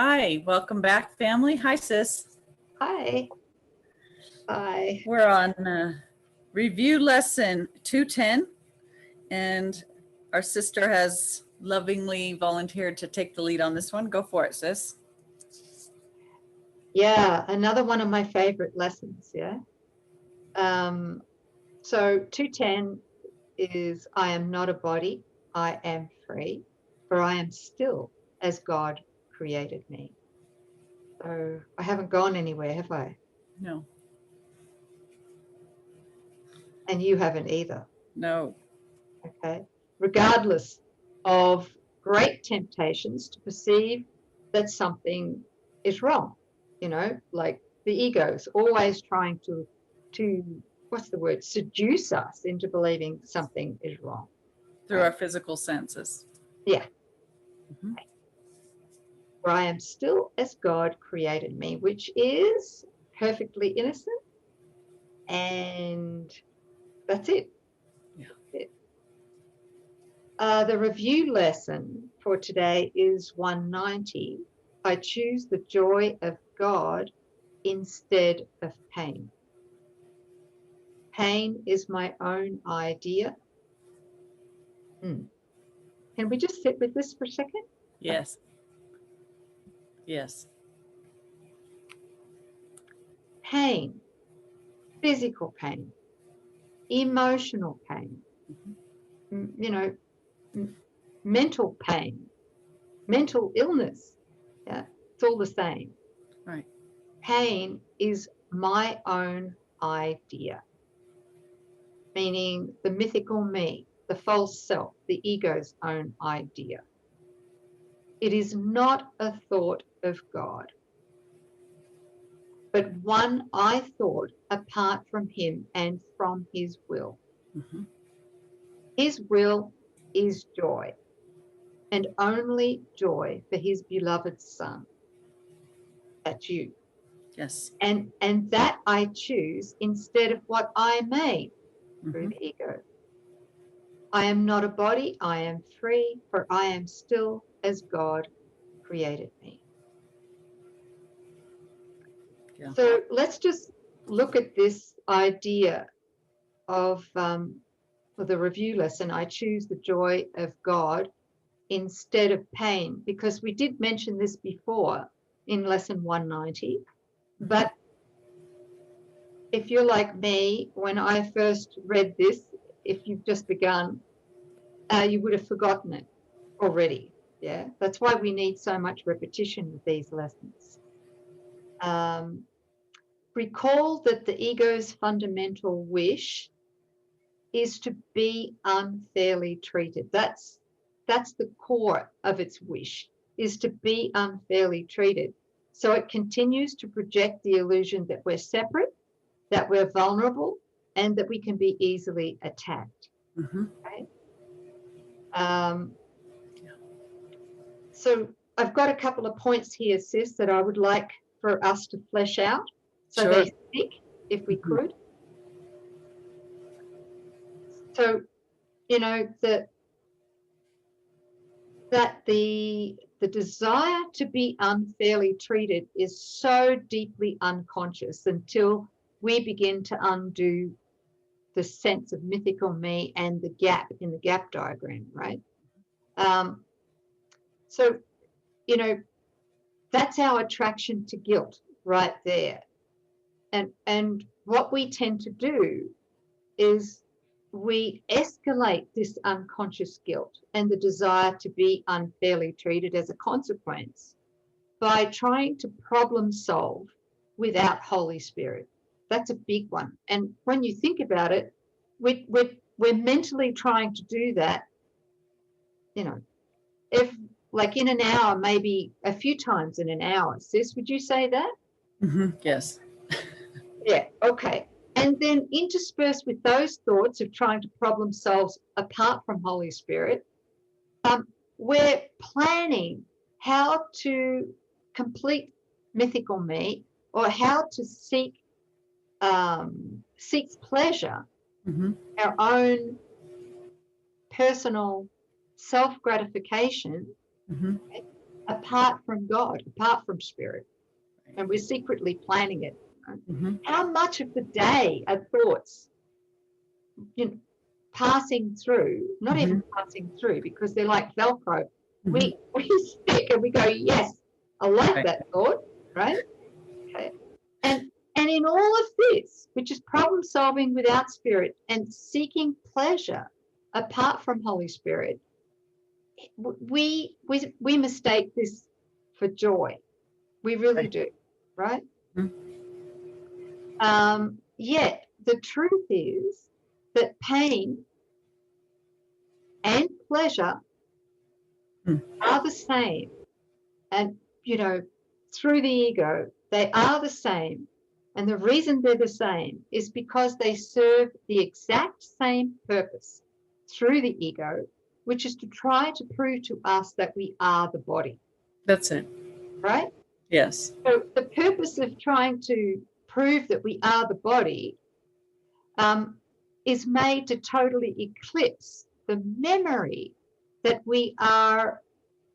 Hi, welcome back, family. Hi, sis. Hi. Hi. We're on review lesson 210, and our sister has lovingly volunteered to take the lead on this one. Go for it, sis. Yeah, another one of my favorite lessons. Yeah. So 210 is I am not a body, I am free, for I am still as God created me. So I haven't gone anywhere, have I? No. And you haven't either. No. Okay. Regardless of great temptations to perceive that something is wrong, like the ego is always trying to what's the word, seduce us into believing something is wrong. Through our physical senses. Yeah. Mm-hmm. For I am still as God created me, which is perfectly innocent. And that's it. Yeah. The review lesson for today is 190. I choose the joy of God instead of pain. Pain is my own idea. Can we just sit with this for a second? Yes. Yes. Pain, physical pain, emotional pain, mental pain, mental illness. Yeah, it's all the same. Right. Pain is my own idea, meaning the mythical me, the false self, the ego's own idea. It is not a thought of God, but one I thought apart from him and from his will. Mm-hmm. His will is joy, and only joy for his beloved son. That's you. Yes. And that I choose instead of what I made through the ego. I am not a body, I am free, for I am still as God created me. Yeah. So let's just look at this idea of the review lesson. I choose the joy of God instead of pain, because we did mention this before in lesson 190. But if you're like me, when I first read this, if you've just begun, you would have forgotten it already. Yeah, that's why we need so much repetition with these lessons. Recall that the ego's fundamental wish is to be unfairly treated. That's the core of its wish, is to be unfairly treated. So it continues to project the illusion that we're separate, that we're vulnerable, and that we can be easily attacked. Okay? So I've got a couple of points here, sis, that I would like for us to flesh out so Sure. they stick, if we could. So, that the desire to be unfairly treated is so deeply unconscious until we begin to undo the sense of mythical me and the gap in the gap diagram, right? So, that's our attraction to guilt right there. And what we tend to do is we escalate this unconscious guilt and the desire to be unfairly treated as a consequence by trying to problem solve without Holy Spirit. That's a big one. And when you think about it, we're mentally trying to do that, if like in an hour, maybe a few times in an hour. Sis, would you say that? Yes. Yeah, okay. And then interspersed with those thoughts of trying to problem solve apart from Holy Spirit, we're planning how to complete mythical me, or how to seek pleasure, our own personal self-gratification, apart from God, apart from spirit, and we're secretly planning it. How much of the day are thoughts, passing through, not even passing through, because they're like Velcro. We stick and we go, yes, I like that thought, right? Okay. And in all of this, which is problem solving without spirit and seeking pleasure apart from Holy Spirit, we mistake this for joy. We really do, right? Yet the truth is that pain and pleasure are the same. And, through the ego, they are the same. And the reason they're the same is because they serve the exact same purpose through the ego, which is to try to prove to us that we are the body. That's it. Right? Yes. So the purpose of trying to prove that we are the body is made to totally eclipse the memory that we are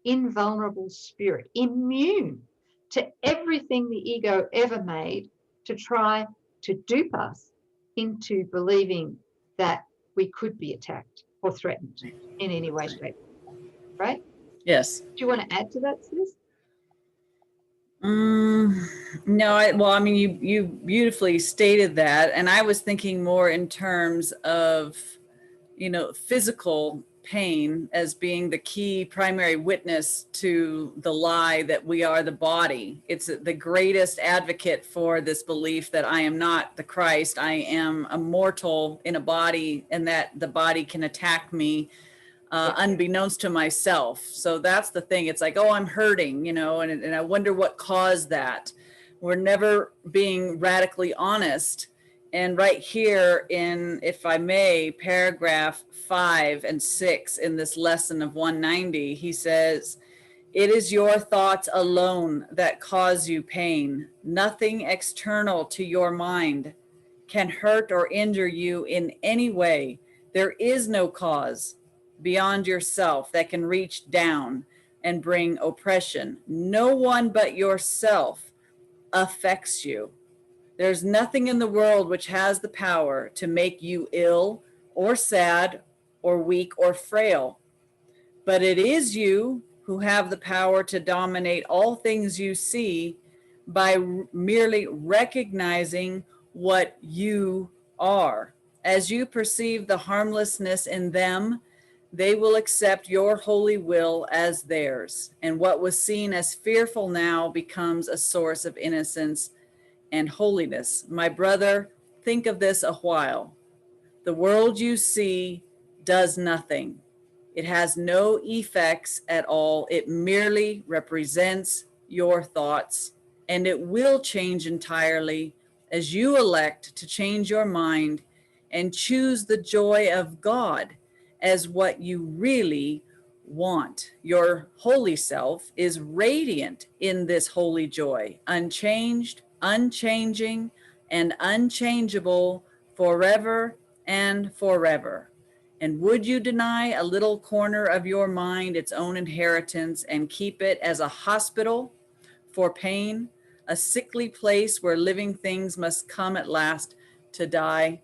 invulnerable spirit, immune to everything the ego ever made to try to dupe us into believing that we could be attacked or threatened in any way, shape, right? Yes. Do you want to add to that, sis? No, you beautifully stated that. And I was thinking more in terms of, physical pain as being the key primary witness to the lie that we are the body. It's the greatest advocate for this belief that I am not the Christ. I am a mortal in a body, and that the body can attack me unbeknownst to myself. So that's the thing. It's like, oh, I'm hurting, and I wonder what caused that. We're never being radically honest. And right here in, if I may, paragraph 5 and 6 in this lesson of 190, he says, it is your thoughts alone that cause you pain. Nothing external to your mind can hurt or injure you in any way. There is no cause beyond yourself that can reach down and bring oppression. No one but yourself affects you. There's nothing in the world which has the power to make you ill or sad or weak or frail. But it is you who have the power to dominate all things you see by merely recognizing what you are. As you perceive the harmlessness in them, they will accept your holy will as theirs. And what was seen as fearful now becomes a source of innocence and holiness. My brother, think of this a while. The world you see does nothing. It has no effects at all. It merely represents your thoughts, and it will change entirely as you elect to change your mind and choose the joy of God as what you really want. Your holy self is radiant in this holy joy, unchanged, unchanging, and unchangeable forever and forever. And would you deny a little corner of your mind its own inheritance and keep it as a hospital for pain, a sickly place where living things must come at last to die?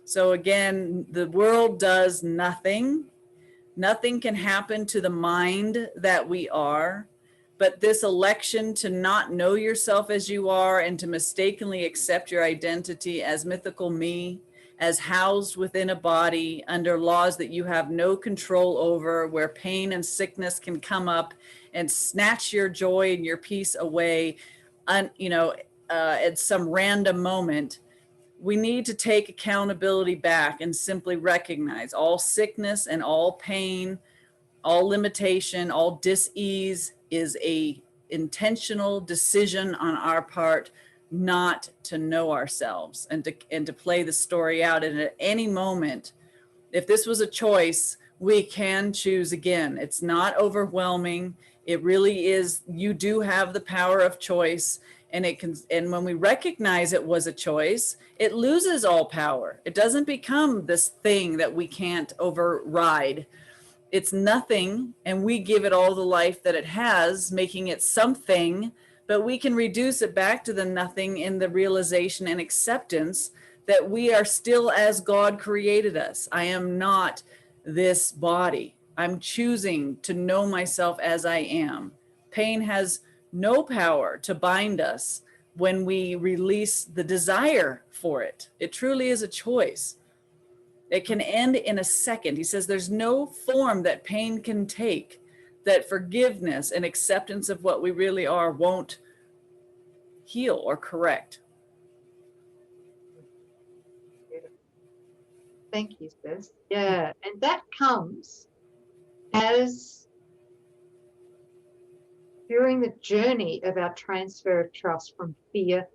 So again, the world does nothing. Nothing can happen to the mind that we are. But this election to not know yourself as you are and to mistakenly accept your identity as mythical me, as housed within a body under laws that you have no control over, where pain and sickness can come up and snatch your joy and your peace away, at some random moment. We need to take accountability back and simply recognize all sickness and all pain, all limitation, all dis-ease is a intentional decision on our part not to know ourselves and to play the story out. And at any moment, if this was a choice, we can choose again. It's not overwhelming. It really is. You do have the power of choice, and when we recognize it was a choice, it loses all power. It doesn't become this thing that we can't override. it's nothing, and we give it all the life that it has, making it something, but we can reduce it back to the nothing in the realization and acceptance that we are still as God created us. I am not this body. I'm choosing to know myself as I am. Pain has no power to bind us when we release the desire for it. It truly is a choice. It can end in a second. He says there's no form that pain can take that forgiveness and acceptance of what we really are won't heal or correct. Thank you, sis. Yeah, and that comes as during the journey of our transfer of trust from fear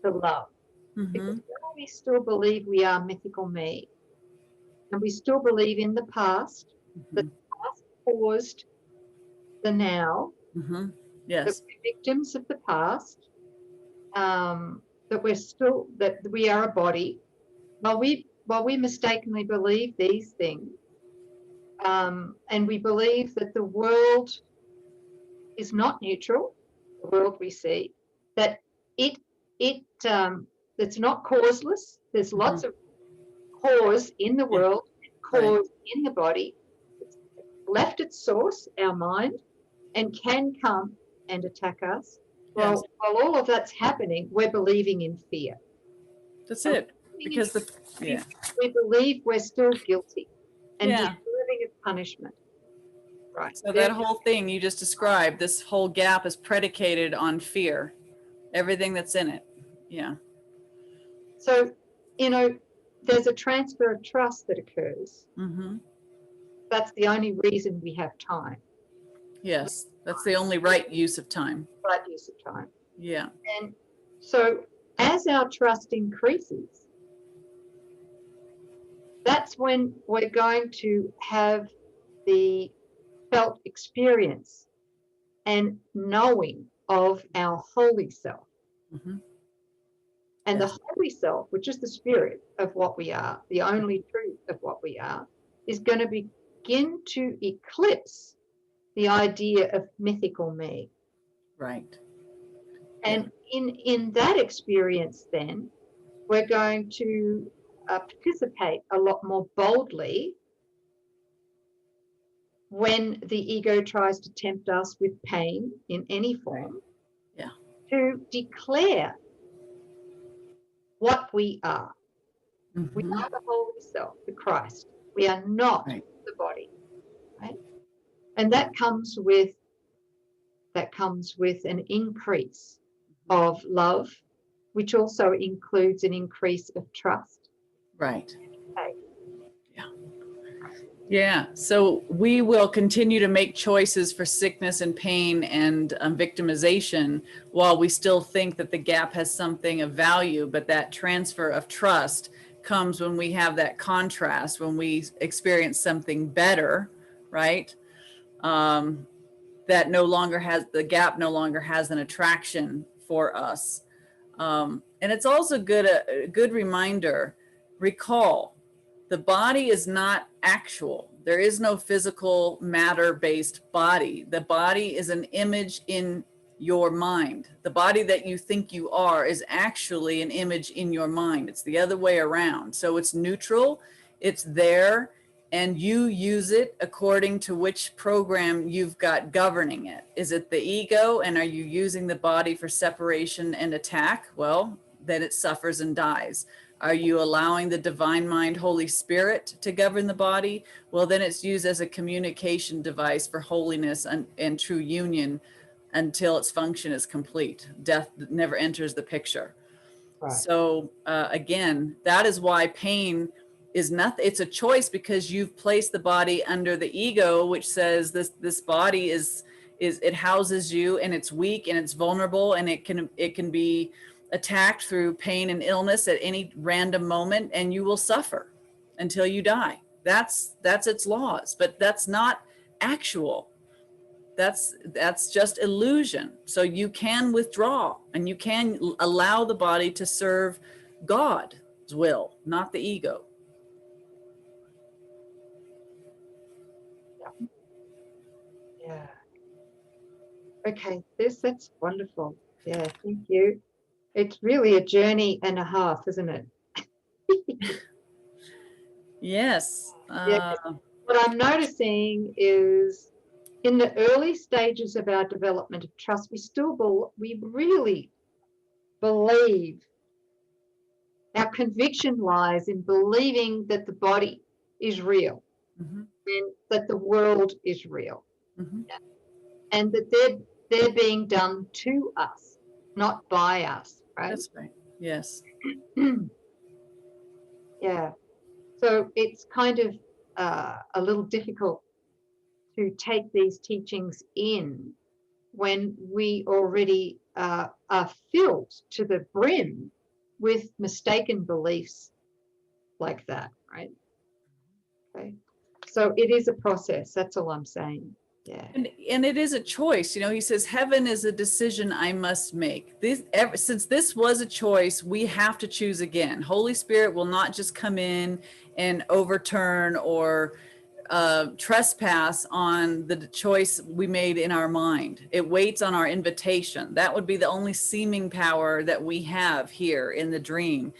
to love. Because while we still believe we are mythical me, and we still believe in the past, the past caused the now, Yes, that we're victims of the past, that we are a body. While we mistakenly believe these things, and we believe that the world is not neutral, the world we see, that it's not causeless. There's lots of cause in the world, cause in the body. It's left its source, our mind, and can come and attack us. Well, while all of that's happening, we're believing in fear. That's it. Because we believe we're still guilty and deserving of punishment. Right. So that whole thing you just described, this whole gap is predicated on fear. Everything that's in it. Yeah. So, there's a transfer of trust that occurs. That's the only reason we have time. Yes, that's the only right use of time. Right use of time. Yeah. And so as our trust increases, that's when we're going to have the felt experience and knowing of our holy self. And the holy self, which is the spirit of what we are, the only truth of what we are, is going to begin to eclipse the idea of mythical me. Right. And in that experience, then, we're going to participate a lot more boldly when the ego tries to tempt us with pain in any form, to declare what we are. We are the holy self, the Christ. We are not the body, right? And that comes with an increase of love, which also includes an increase of trust. Right. Yeah. So we will continue to make choices for sickness and pain and victimization while we still think that the gap has something of value. But that transfer of trust comes when we have that contrast, when we experience something better, right? That no longer has, the gap no longer has an attraction for us. And it's also a good reminder, recall, the body is not actual. There is no physical matter-based body. The body is an image in your mind. The body that you think you are is actually an image in your mind. It's the other way around. So it's neutral, it's there, and you use it according to which program you've got governing it. Is it the ego, and are you using the body for separation and attack? Well, then it suffers and dies. Are you allowing the divine mind, Holy Spirit, to govern the body? Well, then it's used as a communication device for holiness and true union until its function is complete. Death never enters the picture. Right. So again, that is why pain is nothing. It's a choice because you've placed the body under the ego, which says this body is it houses you, and it's weak and it's vulnerable, and it can be attacked through pain and illness at any random moment, and you will suffer until you die. That's its laws, but that's not actual. That's just illusion. So you can withdraw, and you can allow the body to serve God's will, not the ego. Yeah. Okay, that's wonderful. Yeah, thank you. It's really a journey and a half, isn't it? Yes. Yeah. What I'm noticing is in the early stages of our development of trust, we really believe, our conviction lies in believing that the body is real Mhm. and that the world is real, Mhm. and that they're being done to us, not by us, right? That's right. Yes. Yeah. So it's kind of a little difficult to take these teachings in when we already are filled to the brim with mistaken beliefs like that, right? Okay. So it is a process. That's all I'm saying. Yeah. And it is a choice. You know, he says, heaven is a decision I must make. Since this was a choice, we have to choose again. Holy Spirit will not just come in and overturn or trespass on the choice we made in our mind. It waits on our invitation. That would be the only seeming power that we have here in the dream.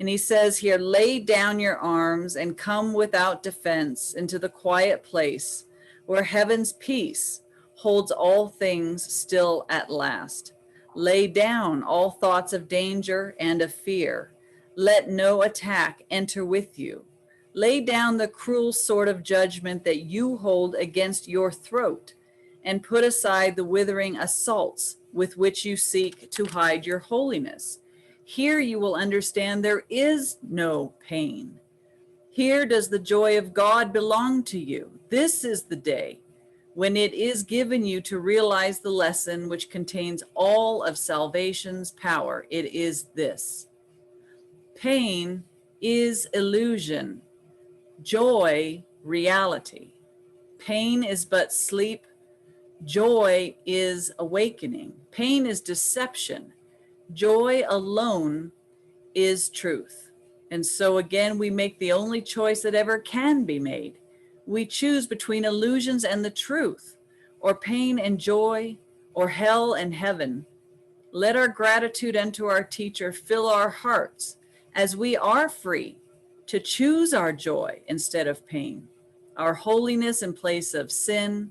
And he says here, lay down your arms and come without defense into the quiet place where heaven's peace holds all things still at last. Lay down all thoughts of danger and of fear. Let no attack enter with you. Lay down the cruel sword of judgment that you hold against your throat, and put aside the withering assaults with which you seek to hide your holiness. Here you will understand there is no pain. Here does the joy of God belong to you. This is the day when it is given you to realize the lesson which contains all of salvation's power. It is this: pain is illusion, joy, reality. Pain is but sleep. Joy is awakening. Pain is deception. Joy alone is truth. And so again, we make the only choice that ever can be made. We choose between illusions and the truth, or pain and joy, or hell and heaven. Let our gratitude unto our teacher fill our hearts, as we are free to choose our joy instead of pain, our holiness in place of sin,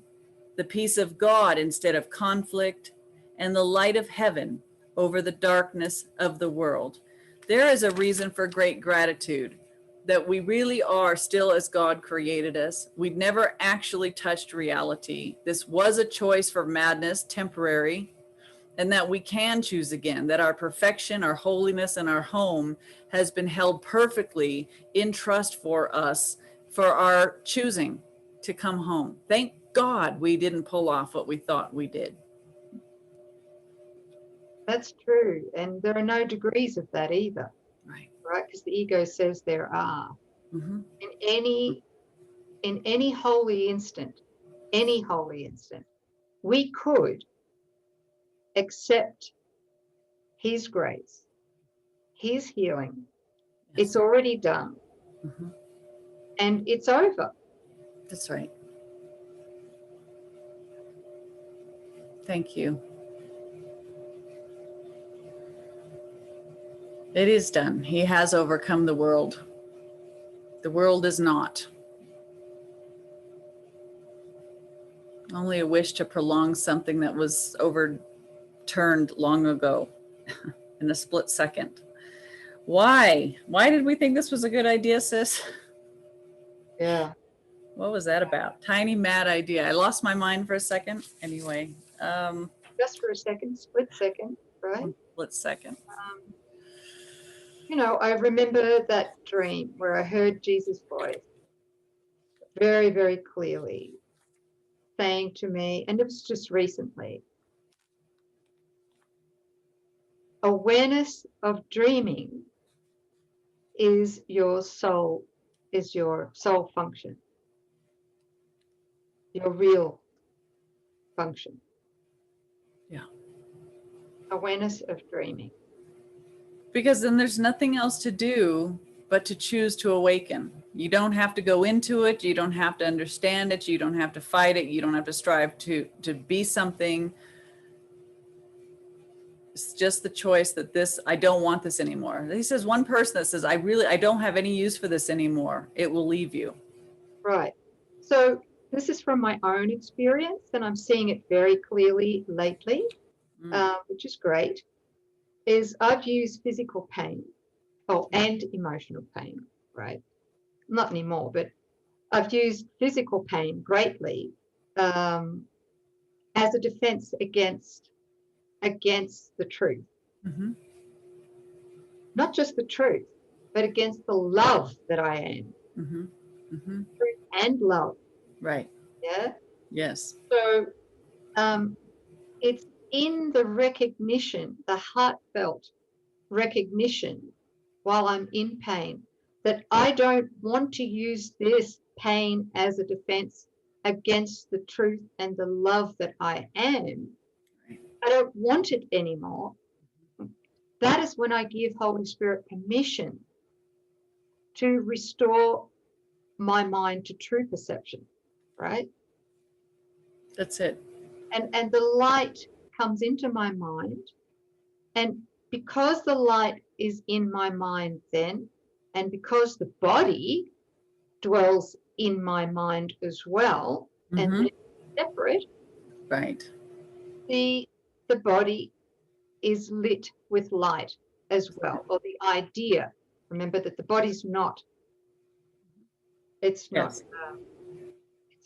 the peace of God instead of conflict, and the light of heaven over the darkness of the world. There is a reason for great gratitude, that we really are still as God created us. We'd never actually touched reality. This was a choice for madness, temporary, and that we can choose again, that our perfection, our holiness, and our home has been held perfectly in trust for us for our choosing to come home. Thank God we didn't pull off what we thought we did. That's true. And there are no degrees of that either, Right. right? Because the ego says there are. Mm-hmm. In any holy instant, we could accept his grace, his healing. Yes. It's already done. Mm-hmm. And it's over. That's right. Thank you. It is done. He has overcome the world. The world is not. Only a wish to prolong something that was overturned long ago in a split second. Why? Why did we think this was a good idea, sis? Yeah. What was that about? Tiny mad idea. I lost my mind for a second. Anyway, Just for a second, split second, right? one split second. You know, I remember that dream where I heard Jesus' voice very, very clearly saying to me, and it was just recently, awareness of dreaming is your soul function, your real function. Yeah. Awareness of dreaming. Because then there's nothing else to do but to choose to awaken. You don't have to go into it. You don't have to understand it. You don't have to fight it. You don't have to strive to be something. It's just the choice that this, I don't want this anymore. He says one person that says, I don't have any use for this anymore. It will leave you. Right. So this is from my own experience, and I'm seeing it very clearly lately, which is great, is I've used physical pain and emotional pain, right? Not anymore, but I've used physical pain greatly as a defense against the truth. Mm-hmm. Not just the truth, but against the love that I am. Mm-hmm. Mm-hmm. Truth and love. Right. Yeah. Yes. So it's in the recognition, the heartfelt recognition while I'm in pain, that I don't want to use this pain as a defense against the truth and the love that I am. I don't want it anymore. That is when I give Holy Spirit permission to restore my mind to true perception, right? That's it. And the light comes into my mind. And because the light is in my mind then, and because the body dwells in my mind as well, and they're separate, right, the body is lit with light as well, or the idea. Remember that the body's not. It's yes.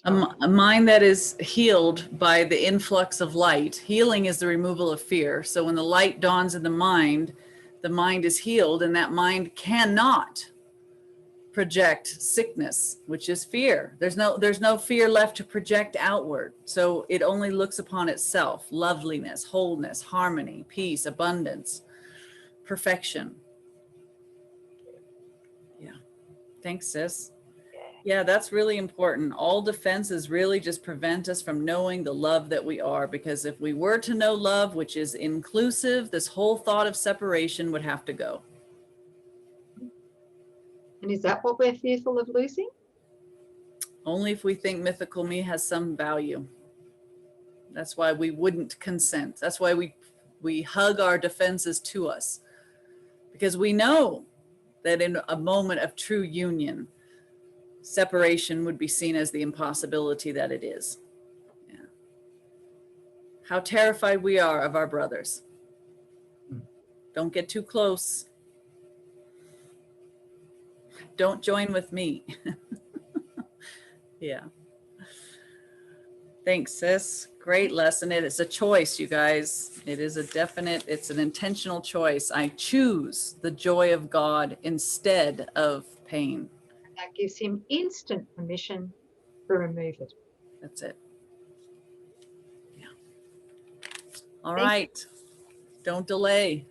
not. A mind that is healed by the influx of light. Healing is the removal of fear. So when the light dawns in the mind is healed, and that mind cannot project sickness, which is fear. There's no fear left to project outward. So it only looks upon itself: loveliness, wholeness, harmony, peace, abundance, perfection. Yeah. Thanks, sis. Yeah, that's really important. All defenses really just prevent us from knowing the love that we are, because if we were to know love, which is inclusive, this whole thought of separation would have to go. And is that what we're fearful of losing? Only if we think mythical me has some value. That's why we wouldn't consent. That's why we hug our defenses to us, because we know that in a moment of true union, separation would be seen as the impossibility that it is. Yeah. How terrified we are of our brothers. Don't get too close. Don't join with me. Yeah. Thanks, sis. Great lesson. It is a choice, you guys. It is it's an intentional choice. I choose the joy of God instead of pain. That gives him instant permission to remove it. That's it. Yeah. All right. Don't delay.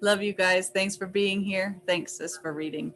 Love you guys. Thanks for being here. Thanks, sis, for reading.